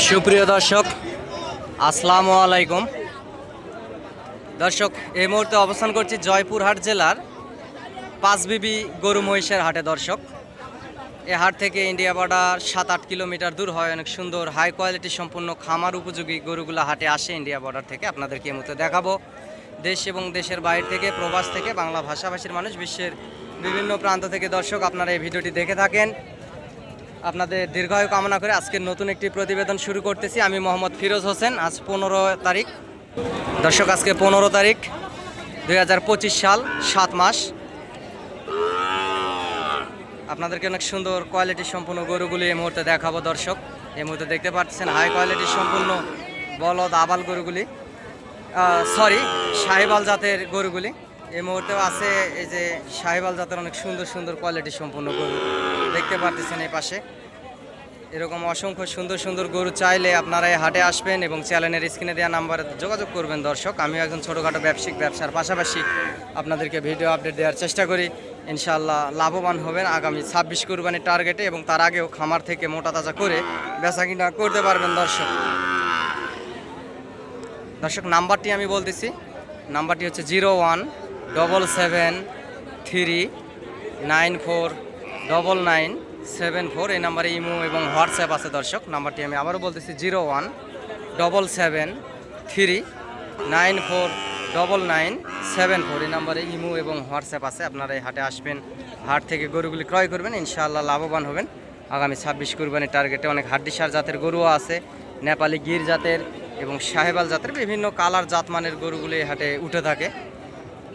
সুপ্রিয় দর্শক, আসসালামু আলাইকুম। দর্শক, এই মুহূর্তে অবস্থান করছি জয়পুরহাট জেলার পাঁচবিবি গরু মহিষের হাটে। দর্শক, এ হাট থেকে ইন্ডিয়া বর্ডার 7-8 কিলোমিটার দূর হয়। অনেক সুন্দর হাই কোয়ালিটি সম্পূর্ণ খামার উপযোগী গরুগুলো হাটে আসে ইন্ডিয়া বর্ডার থেকে। আপনাদেরকে এই মুহূর্তে দেখাবো দেশ এবং দেশের বাইরে থেকে, প্রবাস থেকে, বাংলা ভাষাভাষীর মানুষ, বিশ্বের বিভিন্ন প্রান্ত থেকে। দর্শক, আপনারা এই ভিডিওটি দেখে থাকেন। আপনাদের দীর্ঘায়ু কামনা করে আজকের নতুন একটি প্রতিবেদন শুরু করতেছি। আমি মোহাম্মদ ফিরোজ হোসেন। আজ 15 তারিখ। দর্শক, আজকে 15 তারিখ 2025 সাল, 7 মাস। আপনাদেরকে অনেক সুন্দর কোয়ালিটি সম্পূর্ণ গরুগুলি এই মুহূর্তে দেখাবো। দর্শক, এই মুহূর্তে দেখতে পাচ্ছেন হাই কোয়ালিটি সম্পূর্ণ বলদ আবাল গরুগুলি, শাহিবাল জাতের গরুগুলি এই মুহূর্তেও আছে। এই যে শাহিবাল জাতের অনেক সুন্দর সুন্দর কোয়ালিটি সম্পূর্ণ গরু দেখতে পাচ্ছেন এই পাশে। এরকম অসংখ্য সুন্দর সুন্দর গরু চাইলে আপনারা এই হাটে আসবেন এবং চ্যানেলের স্ক্রিনে দেওয়া নাম্বারে যোগাযোগ করবেন। দর্শক, আমিও একজন ছোটোখাটো ব্যবসার পাশাপাশি আপনাদেরকে ভিডিও আপডেট দেওয়ার চেষ্টা করি। ইনশাআল্লাহ লাভবান হবেন আগামী 26 কুরবানির টার্গেটে, এবং তার আগেও খামার থেকে মোটা তাজা করে বেচা কিনা করতে পারবেন। দর্শক, নাম্বারটি আমি বলতেছি। নাম্বারটি হচ্ছে 0177394994। এই নাম্বারে ইমো এবং হোয়াটসঅ্যাপ আছে। দর্শক, নাম্বারটি আমি আবারও বলতেছি 0177394994। এই নাম্বারে ইমো এবং হোয়াটসঅ্যাপ আছে। আপনারা এই হাটে আসবেন, হাট থেকে গরুগুলি ক্রয় করবেন, ইনশাআল্লাহ লাভবান হবেন আগামী 26 কুরবানির টার্গেটে। অনেক হাড্ডিসার জাতের গরুও আছে, নেপালি গির জাতের এবং শাহিবাল জাতের বিভিন্ন কালার জাতমানের গরুগুলি এই হাটে উঠে থাকে।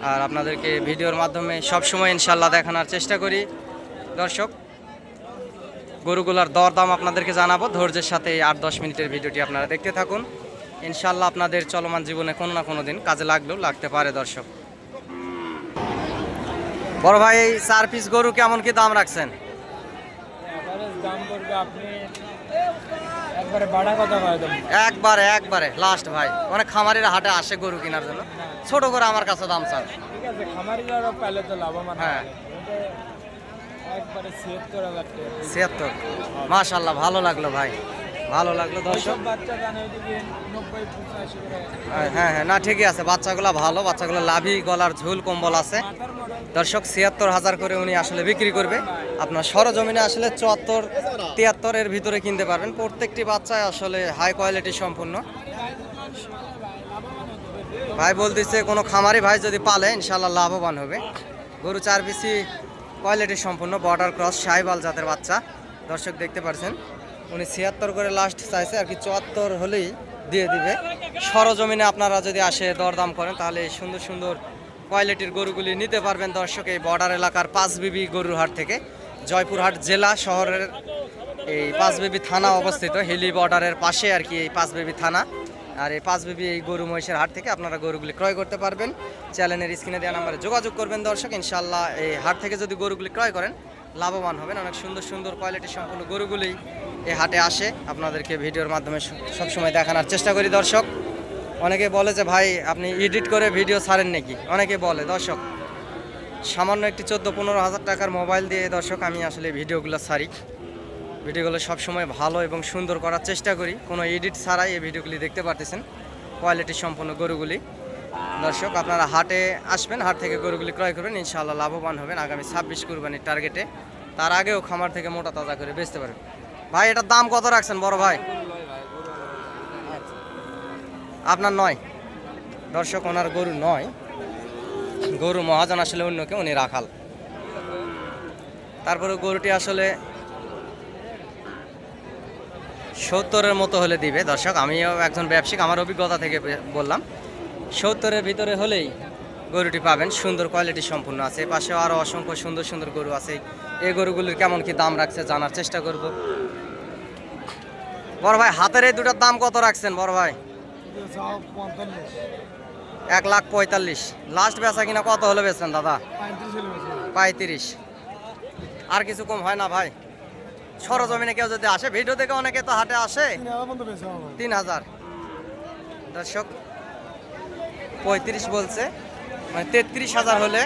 আর আপনাদেরকে ভিডিওর মাধ্যমে সবসময় ইনশাআল্লাহ দেখানোর চেষ্টা করি। দর্শক, গরুগুলার দরদাম আপনাদেরকে জানাবো। ধৈর্যের সাথে এই 8-10 মিনিটের ভিডিওটি আপনারা দেখতে থাকুন। ইনশাআল্লাহ আপনাদের চলমান জীবনে কোনো না কোনো দিন কাজে লাগতে পারে। দর্শক, বড় ভাই, এই 4 পিস গরু কেমন কি দাম রাখছেন? দাম করবে আপনি একবারে বাড়া কথা কয় দাম। একবারে লাস্ট ভাই। অনেক খামারিরা হাটে আসে গরু কেনার জন্য, ছোট করে আমার কাছে দাম চান। ঠিক আছে, খামারিরাও পেলে তো লাভবান। হ্যাঁ, একবারে 76,000 টাকা। 76, মাশাআল্লাহ, ভালো লাগলো ভাই, ভালো লাগলো। দর্শক, বাচ্চা জানে এদিকে 90-85 করে। হ্যাঁ, না ঠিকই আছে, বাচ্চাগুলো ভালো, বাচ্চাগুলো লাভি, গলার ঝুল কম্বল আছে। দর্শক, 76,000 করে উনি আসলে বিক্রি করবে। আপনার সরজমিনে আসলে 74-73 এর ভিতরে কিনতে পারবেন। প্রত্যেকটি বাচ্চায় আসলে হাই কোয়ালিটি সম্পূর্ণ। ভাই বলতেছে কোনো খামারি ভাই যদি পালে ইনশাআল্লাহ লাভবান হবে। গরু 4 পিসি কোয়ালিটি সম্পূর্ণ বর্ডার ক্রস শাহিবাল জাতের বাচ্চা। দর্শক, দেখতে পাচ্ছেন উনি 76 করে লাস্ট চাইছে, আর কি 74 হলেই দিয়ে দিবে। সরজমিনে আপনারা যদি আসে দরদাম করেন তাহলে এই সুন্দর সুন্দর কোয়ালিটির গরুগুলি নিতে পারবেন। দর্শক, এই বর্ডার এলাকার পাঁচবিবি গরুর হাট থেকে, জয়পুরহাট জেলা শহরের এই পাঁচবিবি থানা অবস্থিত, হিলি বর্ডারের পাশে আর কি এই পাঁচবিবি থানা। আর এই পাঁচবিবি এই গরু মহিষের হাট থেকে আপনারা গরুগুলি ক্রয় করতে পারবেন। চ্যানেলের স্ক্রিনে দেওয়া নাম্বারে যোগাযোগ করবেন। দর্শক, ইনশাআল্লাহ এই হাট থেকে যদি গরুগুলি ক্রয় করেন লাভবান হবেন। অনেক সুন্দর সুন্দর কোয়ালিটি সম্পূর্ণ গরুগুলি এই হাটে আসে, আপনাদেরকে ভিডিওর মাধ্যমে সবসময় দেখানোর চেষ্টা করি। দর্শক, অনেকে বলে যে ভাই আপনি এডিট করে ভিডিও ছাড়েন নাকি, অনেকে বলে। দর্শক, সামান্য একটি 14-15 হাজার টাকার মোবাইল দিয়ে দর্শক আমি আসলে ভিডিওগুলো ছাড়ি। ভিডিওগুলো সবসময় ভালো এবং সুন্দর করার চেষ্টা করি, কোনো এডিট ছাড়াই এই ভিডিওগুলি দেখতে পারতেছেন কোয়ালিটি সম্পূর্ণ গরুগুলি। দর্শক, আপনারা হাটে আসবেন, হাট থেকে গরুগুলি ক্রয় করবেন, ইনশাআল্লাহ লাভবান হবেন আগামী 26 কুরবানির টার্গেটে। তার আগেও খামার থেকে মোটা তাজা করে বেচতে পারবেন। ভাই, এটার দাম কত রাখছেন বড় ভাই? আপনার নয়। দর্শক, ওনার গরু নয়, গরু মহাজন আসলে অন্যকে, উনি রাখাল। তারপরে গরুটি আসলে 70-এর মতো হলে দিবে। দর্শক, আমিও একজন ব্যবসায়িক, আমার অভিজ্ঞতা থেকে বললাম, 70-এর ভিতরে হলেই গরুটি পাবেন। সুন্দর কোয়ালিটি সম্পূর্ণ আছে। পাশেও আরও অসংখ্য সুন্দর সুন্দর গরু আছে। এই গরুগুলির কেমন কি দাম রাখছে জানার চেষ্টা করব। বড় ভাই, হাতের এই দুটার দাম কত রাখছেন বড় ভাই? 1,45,000। লাস্ট বেচা কিনা কত হলে বেচছেন দাদা? 35। আর কিছু কম হয় না ভাই? সরজমিনে কেউ যদি আসে, ভিডিও দেখে অনেকে তো হাটে আসে, 3,000। দর্শক, 35 বলছে, মানে 33,000 হলে,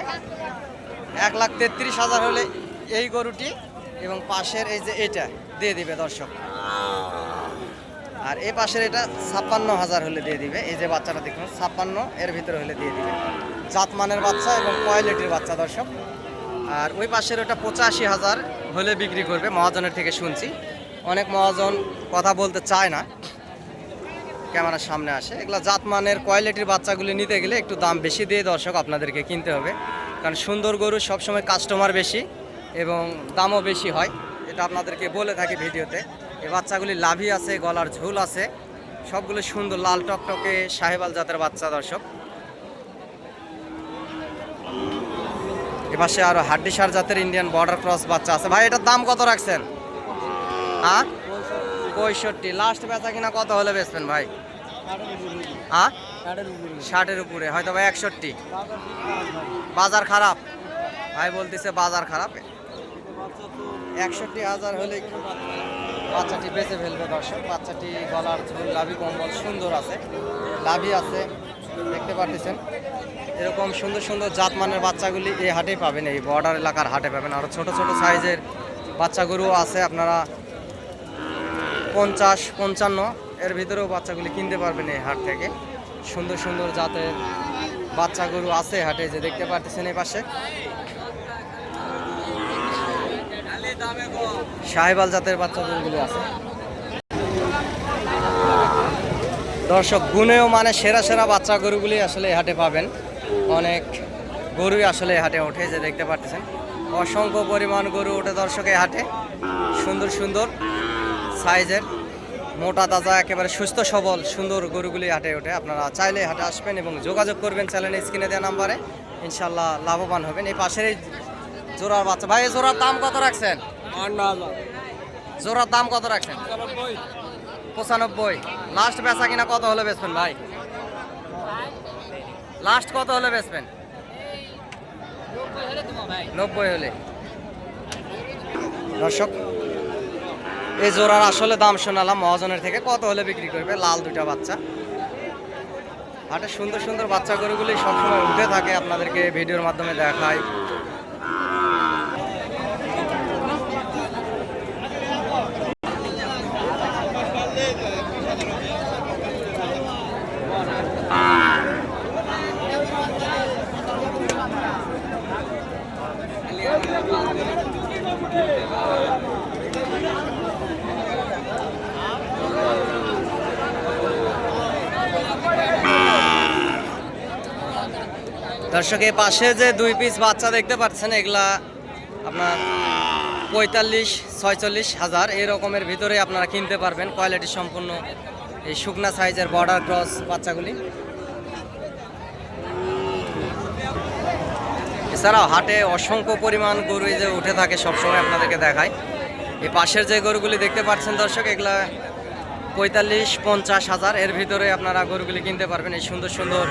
1,33,000 হলে এই গরুটি এবং পাশের এই যে এটা দিয়ে দিবে। দর্শক, আর এই পাশের এটা 56,000 হলে দিয়ে দিবে। এই যে বাচ্চাটা দেখুন 56 এর ভিতরে হলে দিয়ে দিবে। জাতমানের বাচ্চা এবং কোয়ালিটির বাচ্চা দর্শক। আর ওই পাশের ওটা 85,000 হলে বিক্রি করবে, মহাজনের থেকে শুনছি। অনেক মহাজন কথা বলতে চায় না, ক্যামেরার সামনে আসে। এগুলো জাতমানের কোয়ালিটির বাচ্চাগুলি নিতে গেলে একটু দাম বেশি দিয়ে দর্শক আপনাদেরকে কিনতে হবে, কারণ সুন্দর গরু সবসময় কাস্টমার বেশি এবং দামও বেশি হয়, এটা আপনাদেরকে বলে থাকি ভিডিওতে। এই বাচ্চাগুলি লাভি আছে, গলার ঝুল আছে, সবগুলো সুন্দর লাল টকটকে সাহেবাল জাতের বাচ্চা দর্শক। এপাশে আরো হাড্ডিসার জাতের ইন্ডিয়ান বর্ডার ক্রস বাচ্চা আছে। ভাই এটার দাম কত রাখছেন? হ্যাঁ 65। লাস্ট বেচা কিনা কত হলে বেচবেন ভাই? হ্যাঁ 60-এর উপরে, হয়তো ভাই 61। বাজার খারাপ ভাই বলতেছে, বাজার খারাপ। 61,000 হলে বাচ্চাটি বেঁচে ফেলবে দর্শক। বাচ্চাটি গলার ঝুল, লাভি কম্বল সুন্দর আছে, লাভি আছে দেখতে পাচ্ছেন। এরকম সুন্দর সুন্দর জাতমানের বাচ্চাগুলি এই হাটেই পাবেন, এই বর্ডার এলাকার হাটে পাবেন। আরও ছোট ছোট সাইজের বাচ্চা গরু আছে, আপনারা 50-55 এর ভিতরেও বাচ্চাগুলি কিনতে পারবেন এই হাট থেকে। সুন্দর সুন্দর জাতের বাচ্চা গরু আছে হাটে, যে দেখতে পাচ্ছেন এই পাশে সাহেবাল জাতের বাচ্চা গরুগুলি আছে দর্শক। গুণেও মানে সেরা সেরা বাচ্চা গরুগুলি আসলে এই হাটে পাবেন। অনেক গরুই আসলে এই হাটে ওঠে, যে দেখতে পাচ্ছেন অসংখ্য পরিমাণ গরু ওঠে দর্শক এই হাটে। সুন্দর সুন্দর সাইজের মোটা তাজা একেবারে সুস্থ সবল সুন্দর গরুগুলি হাটে ওঠে। আপনারা চাইলে হাটে আসবেন এবং যোগাযোগ করবেন চ্যানেলে স্ক্রিনে দেওয়া নাম্বারে, ইনশাল্লাহ লাভবান হবেন। এই পাশের এই জোড়ার বাচ্চা, ভাই এই জোড়ার দাম কত রাখছেন? জোড়ার দাম কত রাখছেন? 95। লাস্ট বেচা কিনা কত হলে বেচবেন ভাই? লাস্ট কত হলে বেচবেন? 90 হলে। দর্শক এই জোড়ার আসলে দাম শোনালাম মহাজনের থেকে, কত হলে বিক্রি করবে? লাল দুইটা বাচ্চা হাটে সুন্দর সুন্দর বাচ্চা গরুগুলি সবসময় উঠে থাকে, আপনাদেরকে ভিডিওর মাধ্যমে দেখায়। দর্শক এই পাশে যে 2 পিস বাচ্চা দেখতে পাচ্ছেন, এগুলা আপনার 45-46 হাজার এই রকমের ভিতরে আপনারা কিনতে পারবেন। কোয়ালিটি সম্পূর্ণ এই শুকনা সাইজের বর্ডার ক্রস বাচ্চাগুলি। এছাড়াও হাটে অসংখ্য পরিমাণ গরু যে উঠে থাকে সবসময় আপনাদেরকে দেখায়। এই পাশের যে গরুগুলি দেখতে পাচ্ছেন দর্শক, এগুলা 45-50 হাজার এর ভিতরে আপনারা গরুগুলি কিনতে পারবেন। এই সুন্দর সুন্দর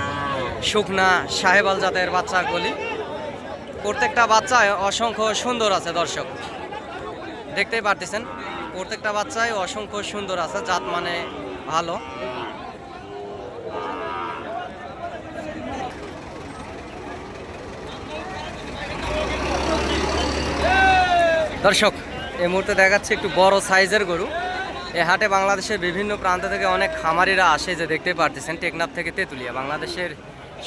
শুকনা সাহেবাল জাতের বাচ্চাগুলি, প্রত্যেকটা বাচ্চায় অসংখ্য সুন্দর আছে দর্শক, দেখতেই পারতেছেন প্রত্যেকটা বাচ্চায় অসংখ্য সুন্দর আছে, জাত মানে ভালো। দর্শক এই মুহূর্তে দেখাচ্ছে একটু বড় সাইজের গরু। এই হাটে বাংলাদেশের বিভিন্ন প্রান্ত থেকে অনেক খামারিরা আসে, যে দেখতে পারতেছেন টেকনাফ থেকে তেঁতুলিয়া, বাংলাদেশের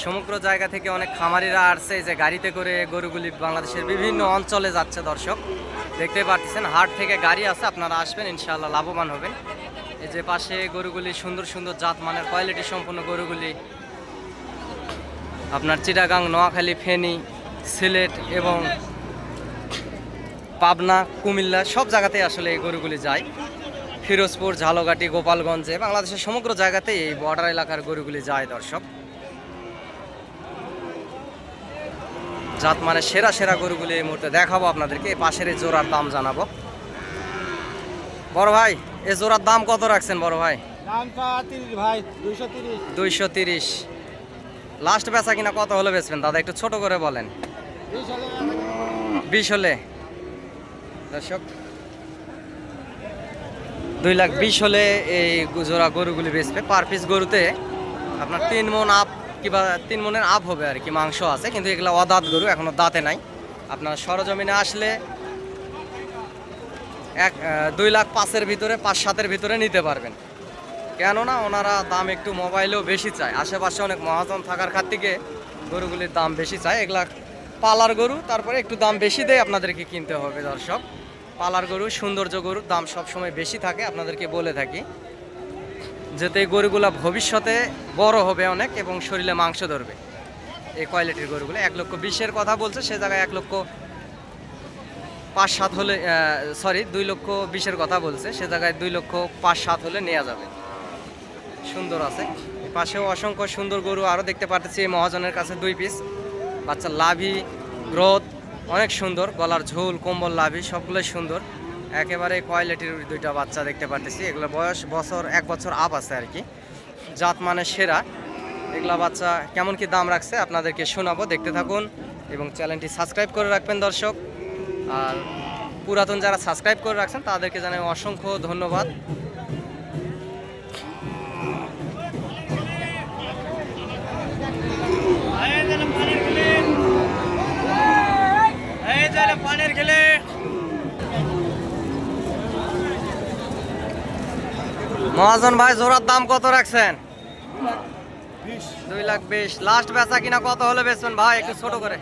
সমগ্র জায়গা থেকে অনেক খামারিরা আসছে, যে গাড়িতে করে গরুগুলি বাংলাদেশের বিভিন্ন অঞ্চলে যাচ্ছে দর্শক, দেখতে পারতেছেন। হাট থেকে গাড়ি আছে, আপনারা আসবেন ইনশাআল্লাহ লাভবান হবেন। এই যে পাশে গরুগুলি সুন্দর সুন্দর জাত মানের কোয়ালিটি সম্পন্ন গরুগুলি আপনার চিটাগাং, নোয়াখালী, ফেনী, সিলেট এবং পাবনা, কুমিল্লা সব জায়গাতেই আসলে এই গরুগুলি যায়। ফিরোজপুর, ঝালকাঠি, গোপালগঞ্জে বাংলাদেশের সমগ্র জায়গাতেই এই বর্ডার এলাকার গরুগুলি যায় দর্শক। জাত মানে সেরা সেরা গরুগুলি এই মুহূর্তে দেখাবো আপনাদেরকে। এই পাশের এই জোড়ার দাম জানাবো। বড় ভাই এই জোড়ার দাম কত রাখছেন বড় ভাই? ভাই 230। লাস্ট বেচা কিনা কত হলে বেচবেন দাদা, একটু ছোট করে বলেন। 20 হলে দর্শক 2,20,000 হলে এই জোড়া গরুগুলি বেচবে। পার পিস গরুতে আপনার 3 মণ আপ কিংবা 3 মণের আপ হবে আর কি মাংস আছে, কিন্তু এগুলো অদাঁত গরু, এখনো দাঁতে নাই। আপনার সরজমিনে আসলে 2,05,000 ভিতরে 5-7 ভিতরে নিতে পারবেন। কেননা ওনারা দাম একটু মোবাইলেও বেশি চায়, আশেপাশে অনেক মহাজন থাকার খাত থেকে গরুগুলির দাম বেশি চায়। এগুলা পালার গরু, তারপরে একটু দাম বেশি দেয় আপনাদেরকে কিনতে হবে দর্শক। পালার গরু, সৌন্দর্য গরুর দাম সবসময় বেশি থাকে, আপনাদেরকে বলে থাকি, যাতে এই গরুগুলা ভবিষ্যতে বড় হবে অনেক এবং শরীরে মাংস ধরবে। এই কোয়ালিটির গরুগুলো 1,20,000 কথা বলছে, সে জায়গায় 1,05,7 হলে, সরি 2,20,000 কথা বলছে, সে জায়গায় 2,05,7 হলে নেওয়া যাবে। সুন্দর আছে। এই পাশেও অসংখ্য সুন্দর গরু আরও দেখতে পারতেছি এই মহাজনের কাছে 2 পিস। বাচ্চার লাভি, গ্রোথ অনেক সুন্দর, গলার ঝোল, কম্বল, লাভি সবগুলোই সুন্দর। একেবারে কোয়ালিটির 2টা বাচ্চা দেখতে পারতেছি। এগুলো বয়স 1 বছর আপ আছে আর কি, জাত মানে সেরা। এগুলা বাচ্চা কেমন কি দাম রাখছে আপনাদেরকে শোনাবো, দেখতে থাকুন এবং চ্যানেলটি সাবস্ক্রাইব করে রাখবেন দর্শক। আর পুরাতন যারা সাবস্ক্রাইব করে রাখছেন তাদেরকে জানাই অসংখ্য ধন্যবাদ। মহাজন ভাই, জোড়ার দাম কত রাখছেন? 2,20,000। লাস্ট বেচা কিনা কত হলে বেচবেন ভাই, একটু ছোট করে?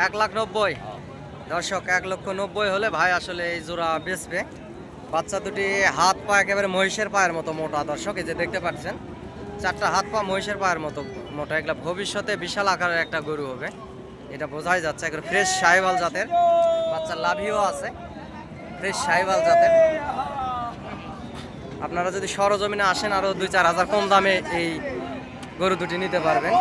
1,90,000। দর্শক 1,90,000 হলে ভাই আসলে এই জোড়া বেচবে। বাচ্চা দুটি হাত পা একেবারে মহিষের পায়ের মতো মোটা দর্শক, এই যে দেখতে পাচ্ছেন 4টা হাত পা মহিষের পায়ের মতো মোটা। এগুলা ভবিষ্যতে বিশাল আকারের একটা গরু হবে, এটা বোঝাই যাচ্ছে। একবার ফ্রেশ সাহিওয়াল জাতের বাচ্চার লাভিও আছে, ফ্রেশ সাহিওয়াল জাতের। আপনারা যদি সরজমিনে আসেন আরও 2-4 হাজার কম দামে এই গরু দুটি নিতে পারবেন।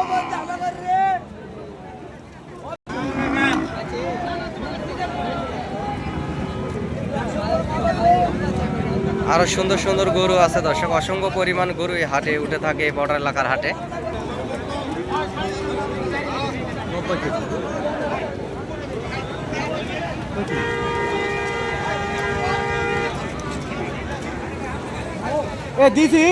আরো সুন্দর সুন্দর গরু আছে দর্শক, অসংখ্য পরিমাণ গরু এই হাটে উঠে থাকে, বর্ডার এলাকার হাটে। দিছি